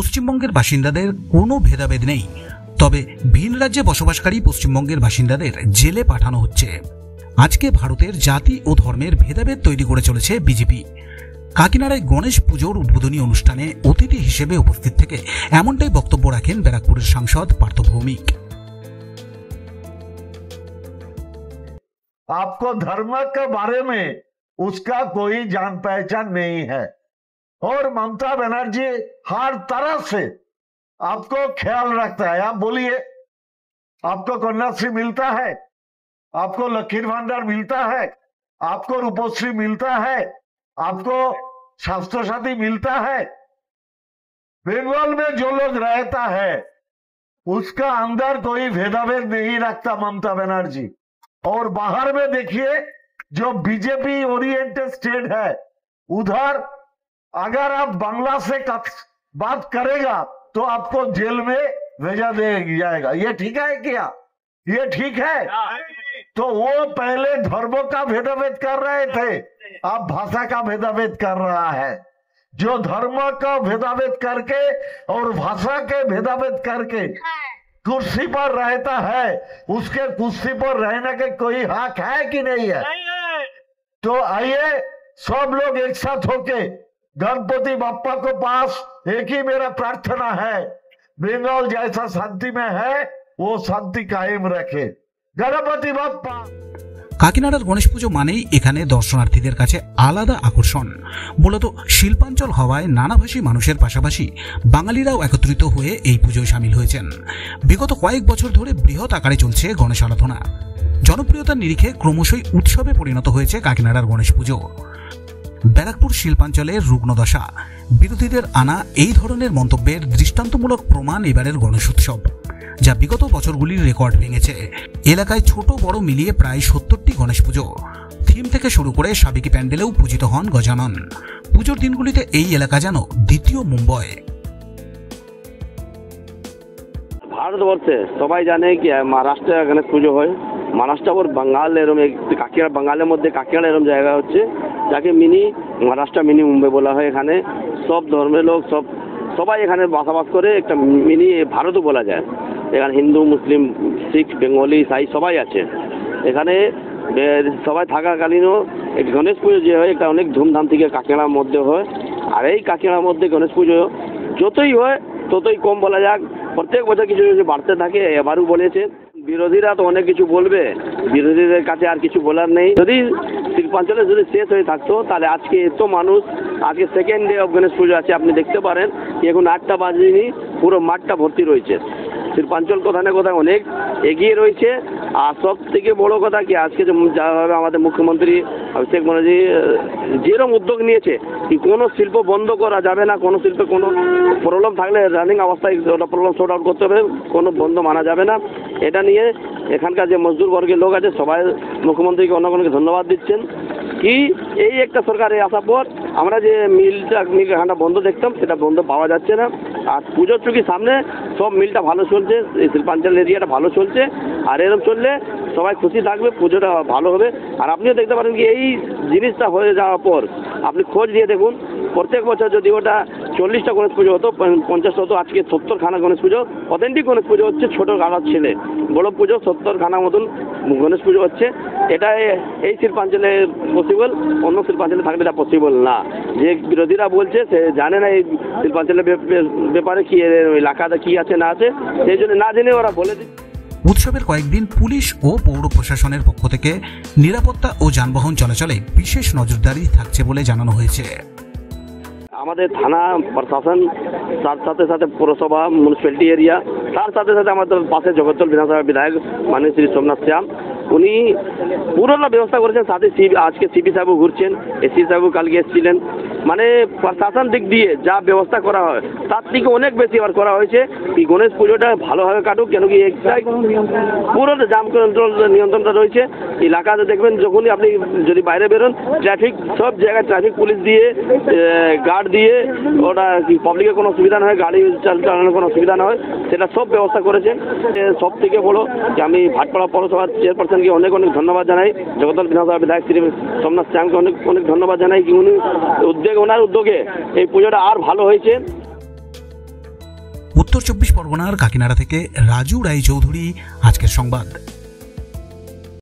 পশ্চিমবঙ্গের বাসিন্দাদের কোনো ভেদাভেদ নেই, তবে ভিন রাজ্যে বসবাসকারী পশ্চিমবঙ্গের বাসিন্দাদের জেলে পাঠানো হচ্ছে। আজকে ভারতের জাতি ও ধর্মের ভেদাভেদ তৈরি করে চলেছে বিজেপি। কাকিনাড়ায় গণেশ পুজোর উদ্বোধনী অনুষ্ঠানে অতিথি হিসেবে উপস্থিত থেকে এমনটাই বক্তব্য রাখেন ব্যারাকপুরের সাংসদ পার্থ ভৌমিক। आपको धर्म के बारे में उसका कोई जान पहचान नहीं है और ममता बनर्जी हर तरह से आपको ख्याल रखता है। आप बोलिए, आपको कन्याश्री मिलता है, आपको लकीर भंडार मिलता है, आपको रूपश्री मिलता है, आपको स्वास्थ्य साथी मिलता है। बंगाल में जो लोग रहता है उसका अंदर कोई भेदाभेद नहीं रखता ममता बनर्जी। और बाहर में देखिए, जो बीजेपी ओरिएंटेड स्टेट है उधर अगर आप बांग्ला से बात करेगा तो आपको जेल में भेजा दिया जाएगा। ये ठीक है क्या? ये ठीक है? तो वो पहले धर्मों का भेदाभेद कर रहे थे, अब भाषा का भेदाभेद कर रहा है। जो धर्म का भेदाभेद करके और भाषा के भेदाभेद करके कुर्सी पर रहता है, उसके कुर्सी पर रहने के कोई हक है कि नहीं है? तो आइए सब लोग एक साथ होके गणपति बाप्पा को पास एक ही मेरा प्रार्थना है, बंगाल जैसा शांति में है वो शांति कायम रखे। गणपति बाप्पा। কাকিনাড়ার গণেশ পুজো মানেই এখানে দর্শনার্থীদের কাছে আলাদা আকর্ষণ। মূলত শিল্পাঞ্চল হওয়ায় নানাভাষী মানুষের পাশাপাশি বাঙালিরাও একত্রিত হয়ে এই পুজোয় সামিল হয়েছেন। বিগত কয়েক বছর ধরে বৃহৎ আকারে চলছে গণেশ আরাধনা। জনপ্রিয়তার নিরিখে ক্রমশই উৎসবে পরিণত হয়েছে কাকিনাড়ার গণেশ পুজো। ব্যারাকপুর শিল্পাঞ্চলের রুগ্নদশা, বিরোধীদের আনা এই ধরনের মন্তব্যের দৃষ্টান্তমূলক প্রমাণ এবারের গণেশ উৎসব, যা বিগত বছরগুলির রেকর্ড ভেঙেছে। এলাকায় ছোট বড় মিলিয়ে প্রায় 70টি গণেশ পুজো। থিম থেকে শুরু করে সাবেকি প্যান্ডেলেও পূজিত হন গজানন। পুজোর দিনগুলিতে এই এলাকা যেন দ্বিতীয় মুম্বই। ভারতবর্ষে সবাই জানে কি মহারাষ্ট্রে গণেশ পুজো হয়। মহারাষ্ট্র আর বাঙ্গাল এরম কাকিনাড়া, বাঙ্গালের মধ্যে কাকিনাড়া এরম জায়গা হচ্ছে যাকে মিনি মহারাষ্ট্র মিনি মুম্বাই বলা হয়। এখানে সব ধর্মের লোক সবাই এখানে বসবাস করে, একটা মিনি ভারতও বলা যায়। এখানে হিন্দু, মুসলিম, শিখ, বেঙ্গলি, সাই সবাই আছে এখানে। সবাই থাকাকালীনও এই গণেশ পুজো যে হয় একটা অনেক ধুমধাম থেকে কাকিনাড়ার মধ্যে হয়। আর এই কাকিনাড়ার মধ্যে গণেশ পুজো যতই হয় ততই কম বলা যাক, প্রত্যেক বছর কিছু কিছু বাড়তে থাকে। এবারও বলেছে, বিরোধীরা তো অনেক কিছু বলবে, বিরোধীদের কাছে আর কিছু বলার নেই। যদি শিল্পাঞ্চলে যদি শেষ হয়ে থাকতো তাহলে আজকে এত মানুষ, আজকে সেকেন্ড ডে অফ গণেশ পুজো আছে, আপনি দেখতে পারেন এখন 8টা বাজেনি, পুরো মাঠটা ভর্তি রয়েছে। শিল্পাঞ্চল কোথায় না কোথায় অনেক এগিয়ে রয়েছে। আর সব থেকে বড় কথা কি, আজকে যাভাবে আমাদের মুখ্যমন্ত্রী অভিষেক ব্যানার্জি যেরকম উদ্যোগ নিয়েছে কি কোনো শিল্প বন্ধ করা যাবে না, কোনো শিল্পে কোনো প্রবলেম থাকলে রানিং অবস্থায় ওটা প্রবলেম সর্ট আউট করতে হবে, কোনো বন্ধ মানা যাবে না। এটা নিয়ে এখানকার যে মজদুর বর্গের লোক আছে সবাই মুখ্যমন্ত্রীকে অনেক অনেক ধন্যবাদ দিচ্ছেন। কি এই একটা সরকারে আসার পর আমরা যে মিলখানটা বন্ধ দেখতাম সেটা বন্ধ পাওয়া যাচ্ছে না। আর পুজোর চুকি সামনে সব মিলটা ভালো চলছে, এই শিল্পাঞ্চল এরিয়াটা ভালো চলছে। আর এরকম চললে সবাই খুশি থাকবে, পুজোটা ভালো হবে। আর আপনিও দেখতে পারেন কি এই জিনিসটা হয়ে যাওয়ার পর আপনি খোঁজ দিয়ে দেখুন, প্রত্যেক বছর যদি ওটা 40টা গণেশ পুজো হতো, 50 হতো, আজকে 70খানা গণেশ পুজো। অথেন্টিক গণেশ পুজো হচ্ছে, ছোটো গাড়ার ছেলে। বড় পুজো 70খানা মতন গণেশ পুজো হচ্ছে। এটা এই শিল্পাঞ্চলে পসিবল, অন্য শিল্পাঞ্চলে থাকলে এটা পসিবল না। যে বিরোধীরা বলছে সে জানে না এই শিল্পাঞ্চলের ব্যাপারে কি এলাকাতে কি আছে না আছে, সেই জন্য না জেনে ওরা বলে দিচ্ছে। উৎসবের কয়েকদিন পুলিশ ও পৌর প্রশাসনের পক্ষ থেকে নিরাপত্তা ও যানবাহন চলাচলে বিশেষ নজরদারি থাকছে বলে জানানো হয়েছে। আমাদের থানা প্রশাসন, তার সাথে সাথে পৌরসভা, মিউনিসিপ্যালিটি এরিয়া, তার সাথে সাথে আমাদের পাশে জগদ্দল বিধানসভা বিধায়ক মাননীয় শ্রী সোমনাথ শ্যাম, উনি পুরোটা ব্যবস্থা করেছেন। সাথে আজকে সিপি সাহেবও ঘুরছেন, এসি সাহেবও কালকে এসেছিলেন। মানে প্রশাসন দিক দিয়ে যা ব্যবস্থা করা হয় তার থেকে অনেক বেশি এবার করা হয়েছে। এই গণেশ পুজোটা ভালোভাবে কাটুক, কেন কি পুরো জাম কন্ট্রোল নিয়ন্ত্রণটা রয়েছে এলাকাতে। দেখবেন যখনই আপনি যদি বাইরে বেরোন, ট্রাফিক সব জায়গায় ট্রাফিক পুলিশ দিয়ে, গার্ড দিয়ে, ওটা পাবলিকের কোনো অসুবিধা না হয়, গাড়ি চালানোর কোনো অসুবিধা না হয়, সেটা সব ব্যবস্থা করেছেন। সব থেকে বড় যে আমি ভাটপাড়া পৌরসভার চেয়ারপারসনকে অনেক অনেক ধন্যবাদ জানাই, জগদ্দল বিধানসভা বিধায়ক শ্রী সোমনাথ শ্যামকে অনেক অনেক ধন্যবাদ জানাই কি উনি ওনার উদ্যোগে এই পুজোটা আর ভালো হয়েছে। উত্তর 24 পরগনার কাকিনাড়া থেকে রাজু রায়চৌধুরী, আজকের সংবাদ।